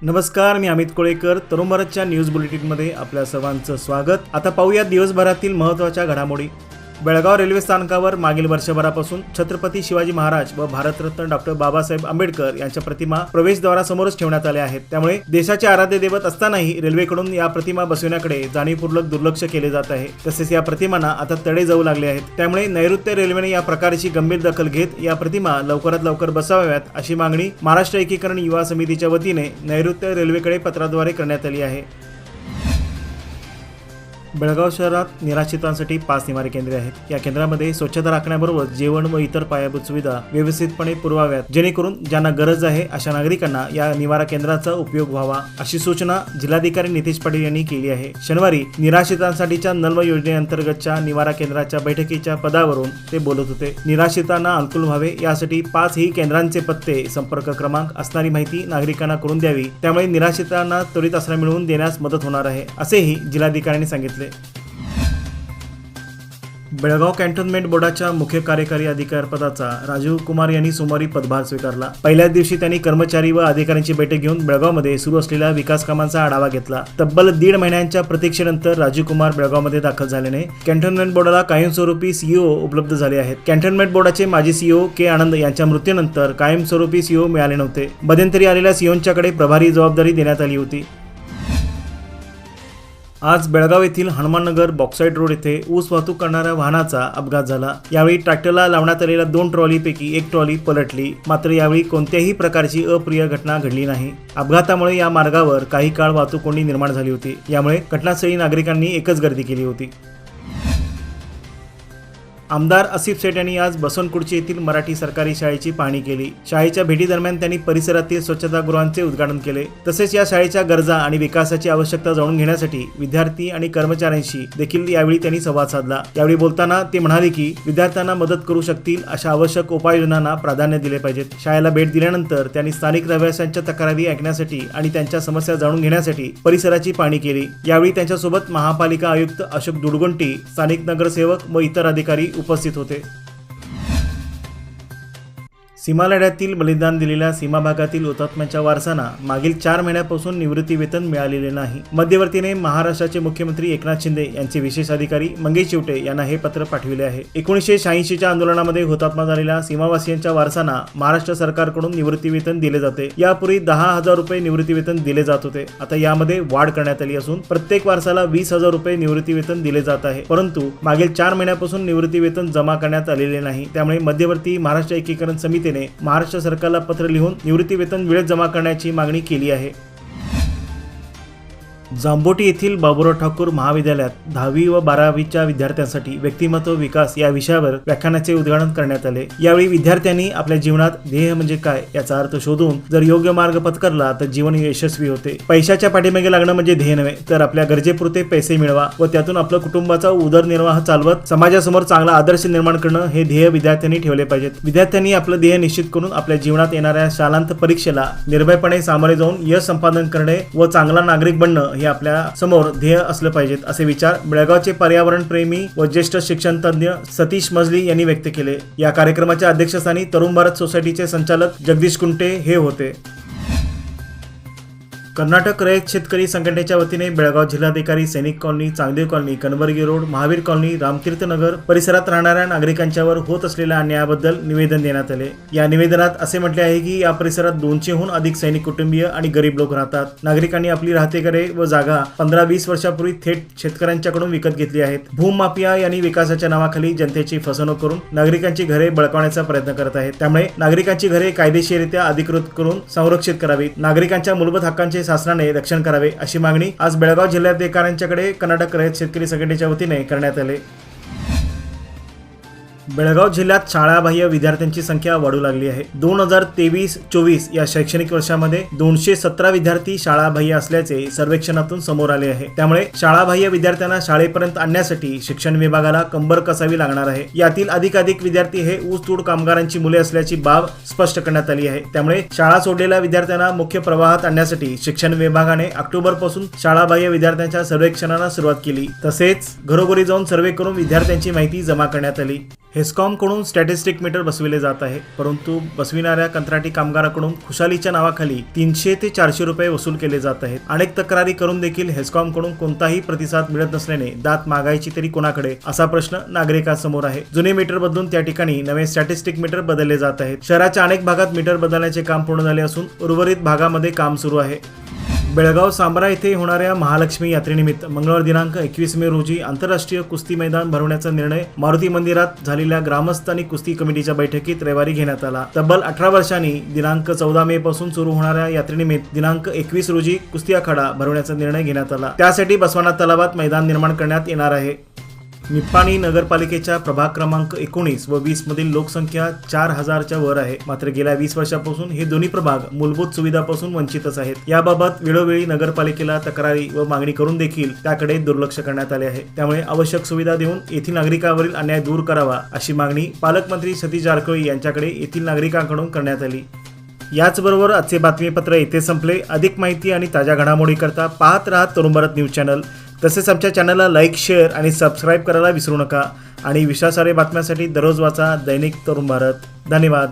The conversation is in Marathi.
नमस्कार, मी अमित कोळेकर. तरुण भारतच्या न्यूज बुलेटिनमध्ये आपल्या सर्वांचं स्वागत. आता पाहूया दिवसभरातील महत्त्वाच्या घडामोडी. बेळगाव रेल्वे स्थानकावर मागील वर्षभरापासून छत्रपती शिवाजी महाराज व भारतरत्न डॉक्टर बाबासाहेब आंबेडकर यांच्या प्रतिमा प्रवेशद्वारासमोरच ठेवण्यात आल्या आहेत. त्यामुळे देशाचे आराध्य दैवत असतानाही रेल्वेकडून या प्रतिमा बसवण्याकडे जाणीवपूर्वक दुर्लक्ष केले जात आहे. तसेच या प्रतिमांना आता तडे जाऊ लागले आहेत. त्यामुळे नैऋत्य रेल्वेने या प्रकारची गंभीर दखल घेत या प्रतिमा लवकरात लवकर बसवाव्यात अशी मागणी महाराष्ट्र एकीकरण युवा समितीच्या वतीने नैऋत्य रेल्वेकडे पत्राद्वारे करण्यात आली आहे. बेळगाव शहरात निराश्रितांसाठी 5 निवारा केंद्रे आहेत. या केंद्रामध्ये स्वच्छता राखण्याबरोबर जेवण व इतर पायाभूत सुविधा व्यवस्थितपणे पुरवाव्यात, जेणेकरून ज्यांना गरज आहे अशा नागरिकांना या निवारा केंद्राचा उपयोग व्हावा, अशी सूचना जिल्हाधिकारी नितेश पाटील यांनी केली आहे. शनिवारी निराश्रितांसाठीच्या नल्म योजनेअंतर्गतच्या निवारा केंद्राच्या बैठकीच्या पदावरून ते बोलत होते. निराश्रितांना अनुकूल व्हावे यासाठी 5 ही केंद्रांचे पत्ते, संपर्क क्रमांक असणारी माहिती नागरिकांना करून द्यावी. त्यामुळे निराश्रितांना त्वरित आश्रय मिळवून देण्यास मदत होणार आहे, असेही जिल्हाधिकाऱ्यांनी सांगितले. बेळगाव कॅन्टोन्मेंट बोर्डाच्या मुख्य कार्यकारी अधिकारी पदाचा राजीव कुमार यांनी सोमवारी पदभार स्वीकारला. पहिल्याच दिवशी त्यांनी कर्मचारी व अधिकाऱ्यांची बैठक घेऊन बेळगावमध्ये सुरू असलेल्या विकास कामांचा आढावा घेतला. तब्बल 1.5 महिन्यांच्या प्रतीक्षेनंतर राजीव कुमार बेळगावमध्ये दाखल झाल्याने कॅन्टोन्मेंट बोर्डाला कायमस्वरूपी सीईओ उपलब्ध झाले आहेत. कॅन्टोन्मेंट बोर्डाचे माजी सीईओ के आनंद यांच्या मृत्यूनंतर कायमस्वरूपी सीईओ मिळाले नव्हते. मध्यंतरी आलेल्या सीईओंच्याकडे प्रभारी जबाबदारी देण्यात आली होती. आज बेळगाव येथील हनुमाननगर बॉक्साईड रोड येथे ऊस वाहतूक करणाऱ्या वाहनाचा अपघात झाला. यावेळी ट्रॅक्टरला लावण्यात आलेल्या 2 ट्रॉलीपैकी 1 ट्रॉली पलटली. मात्र यावेळी कोणत्याही प्रकारची अप्रिय घटना घडली नाही. अपघातामुळे या मार्गावर काही काळ वाहतूक कोंडी निर्माण झाली होती. यामुळे घटनास्थळी नागरिकांनी एकच गर्दी केली होती. आमदार आसिफ शेठ यांनी आज बसवनकुर्ची येथील मराठी सरकारी शाळेची पाहणी केली. शाळेच्या भेटीदरम्यान त्यांनी परिसरातील स्वच्छतागृहांचे उद्घाटन केले. तसेच या शाळेच्या गरजा आणि विकासाची आवश्यकता जाणून घेण्यासाठी विद्यार्थी आणि कर्मचाऱ्यांशी देखील यावेळी त्यांनी संवाद साधला. यावेळी बोलताना ते म्हणाले की विद्यार्थ्यांना मदत करू शकतील अशा आवश्यक उपाययोजनांना प्राधान्य दिले पाहिजेत. शाळेला भेट दिल्यानंतर त्यांनी स्थानिक रहिवाशांच्या तक्रारी ऐकण्यासाठी आणि त्यांच्या समस्या जाणून घेण्यासाठी परिसराची पाहणी केली. यावेळी त्यांच्यासोबत महापालिका आयुक्त अशोक दुडगोंटी, स्थानिक नगरसेवक व इतर अधिकारी उपस्थित होते. सीमा लढ्यातील बलिदान दिलेल्या सीमा भागातील हुतात्म्यांच्या वारसांना मागील 4 महिन्यापासून निवृत्ती वेतन मिळालेले नाही. मध्यवर्तीने महाराष्ट्राचे मुख्यमंत्री एकनाथ शिंदे यांचे विशेष अधिकारी मंगेश चिवटे यांना हे पत्र पाठविले आहे. 1986च्या आंदोलनामध्ये हुतात्मा झालेल्या सीमावासियांच्या वारसांना महाराष्ट्र सरकारकडून निवृत्ती वेतन दिले जाते. यापूर्वी 10,000 रुपये निवृत्ती वेतन दिले जात होते. आता यामध्ये वाढ करण्यात आली असून प्रत्येक वारसाला 20,000 रुपये निवृत्ती वेतन दिले जात आहे. परंतु मागील 4 महिन्यापासून निवृत्ती वेतन जमा करण्यात आलेले नाही. त्यामुळे मध्यवर्ती महाराष्ट्र एकीकरण समितीने महाराष्ट्र सरकारला पत्र लिहून निवृत्ती वेतन वेळेत जमा करण्याची मागणी केली आहे. जांबोटी येथील बाबुराव ठाकूर महाविद्यालयात 10वी व 12वीच्या विद्यार्थ्यांसाठी व्यक्तिमत्व विकास या विषयावर व्याख्यानाचे उद्घाटन करण्यात आले. यावेळी विद्यार्थ्यांनी आपल्या जीवनात ध्येय म्हणजे काय याचा अर्थ शोधून जर योग्य मार्ग पत्करला तर जीवन यशस्वी होते. पैशाच्या पाठीमागे लागणं म्हणजे ध्येय नव्हे, तर आपल्या गरजेपुरते पैसे मिळवा व त्यातून आपल्या कुटुंबाचा उदरनिर्वाह चालवत समाजासमोर चांगला आदर्श निर्माण करणं हे ध्येय विद्यार्थ्यांनी ठेवले पाहिजेत. विद्यार्थ्यांनी आपलं ध्येय निश्चित करून आपल्या जीवनात येणाऱ्या शालांत परीक्षेला निर्भयपणे सामोरे जाऊन यश संपादन करणे व चांगला नागरिक बनणं हे आपल्या समोर ध्येय असलं पाहिजेत, असे विचार बेळगावचे पर्यावरण प्रेमी व ज्येष्ठ शिक्षण तज्ञ सतीश मजली यांनी व्यक्त केले. या कार्यक्रमाच्या अध्यक्षस्थानी तरुण भारत सोसायटीचे संचालक जगदीश कुंटे हे होते. कर्नाटक रयत शेतकरी संघटनेच्या वतीने बेळगाव जिल्हाधिकारी Sainik colony, Changdev colony, Kanbargi road, Mahavir colony, Ramtirthnagar परिसरात राहणाऱ्या नागरिकांच्यावर होत असलेल्या अन्यायाबद्दल निवेदन देण्यात आले. या निवेदनात असे म्हटले आहे की या परिसरात 200हून अधिक सैनिक कुटुंबीय आणि गरीब लोक राहतात. नागरिकांनी आपली राहते घरे व जागा 15-20 वर्षापूर्वी थेट शेतकऱ्यांच्याकडून विकत घेतली आहेत. भूमाफिया यांनी विकासाच्या नावाखाली जनतेची फसवणूक करून नागरिकांची घरे बळकावण्याचा प्रयत्न करत आहेत. त्यामुळे नागरिकांची घरे कायदेशीररित्या अधिकृत करून संरक्षित करावीत. नागरिकांच्या मूलभूत हक्कांचे शासनाने रक्षण करावे अशी मागणी आज बेळगाव जिल्हाधिकाऱ्यांच्याकडे कर्नाटक रयत शेतकरी संघटनेच्या वतीने करण्यात आली. बेळगाव जिल्ह्यात शाळाबाह्य विद्यार्थ्यांची संख्या वाढू लागली आहे. 2023-24 या शैक्षणिक वर्षामध्ये 217 विद्यार्थी शाळाबाह्य असल्याचे सर्वेक्षणातून समोर आले आहे. त्यामुळे शाळाबाह्य विद्यार्थ्यांना शाळेपर्यंत आणण्यासाठी शिक्षण विभागाला कंबर कसावी लागणार आहे. यातील अधिकाधिक विद्यार्थी हे ऊसतोड कामगारांची मुले असल्याची बाब स्पष्ट करण्यात आली आहे. त्यामुळे शाळा सोडलेल्या विद्यार्थ्यांना मुख्य प्रवाहात आणण्यासाठी शिक्षण विभागाने ऑक्टोबरपासून शाळाबाह्य विद्यार्थ्यांच्या सर्वेक्षणाला सुरुवात केली. तसेच घरोघरी जाऊन सर्वे करून विद्यार्थ्यांची माहिती जमा करण्यात आली. हेस्कॉमकडून स्टॅटिस्टिक मीटर बसविले जात आहे, परंतु बसविणाऱ्या कंत्राटी कामगाराकडून खुशालीच्या नावाखाली 300 ते 400 रुपये वसूल केले जात आहेत. अनेक तक्रारी करून देखील हेस्कॉमकडून कोणताही प्रतिसाद मिळत नसल्याने दात मागायची तरी कोणाकडे असा प्रश्न नागरिकांसमोर आहे. जुने मीटर बदलून त्या ठिकाणी नवे स्टॅटिस्टिक मीटर बदलले जात आहेत. शहराच्या अनेक भागात मीटर बदलण्याचे काम पूर्ण झाले असून उर्वरित भागामध्ये काम सुरू आहे. बेळगाव सांब्रा येथे होणाऱ्या महालक्ष्मी यात्रेनिमित्त मंगळवार दिनांक 21 मे रोजी आंतरराष्ट्रीय कुस्ती मैदान भरवण्याचा निर्णय मारुती मंदिरात झालेल्या ग्रामस्थ आणि कुस्ती कमिटीच्या बैठकीत रविवारी घेण्यात आला. तब्बल 18 वर्षांनी दिनांक 14 मे पासून सुरू होणाऱ्या यात्रेनिमित्त दिनांक 21 रोजी कुस्ती आखाडा भरवण्याचा निर्णय घेण्यात आला. त्यासाठी बसवाना तलावात मैदान निर्माण करण्यात येणार आहे. निप्पाणी नगरपालिकेच्या प्रभाग क्रमांक 19 व 20 मधील लोकसंख्या 4000च्या वर आहे. मात्र गेल्या 20 वर्षापासून हे दोन्ही प्रभाग मूलभूत सुविधापासून वंचितच आहेत. याबाबत वेळोवेळी नगरपालिकेला तक्रारी व मागणी करून देखील त्याकडे दुर्लक्ष करण्यात आले आहे. त्यामुळे आवश्यक सुविधा देऊन येथील नागरिकांवरील अन्याय दूर करावा अशी मागणी पालकमंत्री सतीश जारकिहोळी यांच्याकडे येथील नागरिकांकडून करण्यात आली. याचबरोबर आजचे बातमीपत्र येथे संपले. अधिक माहिती आणि ताज्या घडामोडी करता पाहत रहा तरुण भारत न्यूज चॅनल. तसेच आमच्या चॅनलला लाईक, शेअर आणि सबस्क्राईब करायला विसरू नका. आणि विश्वासार्ह बातम्यांसाठी दररोज वाचा दैनिक तरुण भारत. धन्यवाद.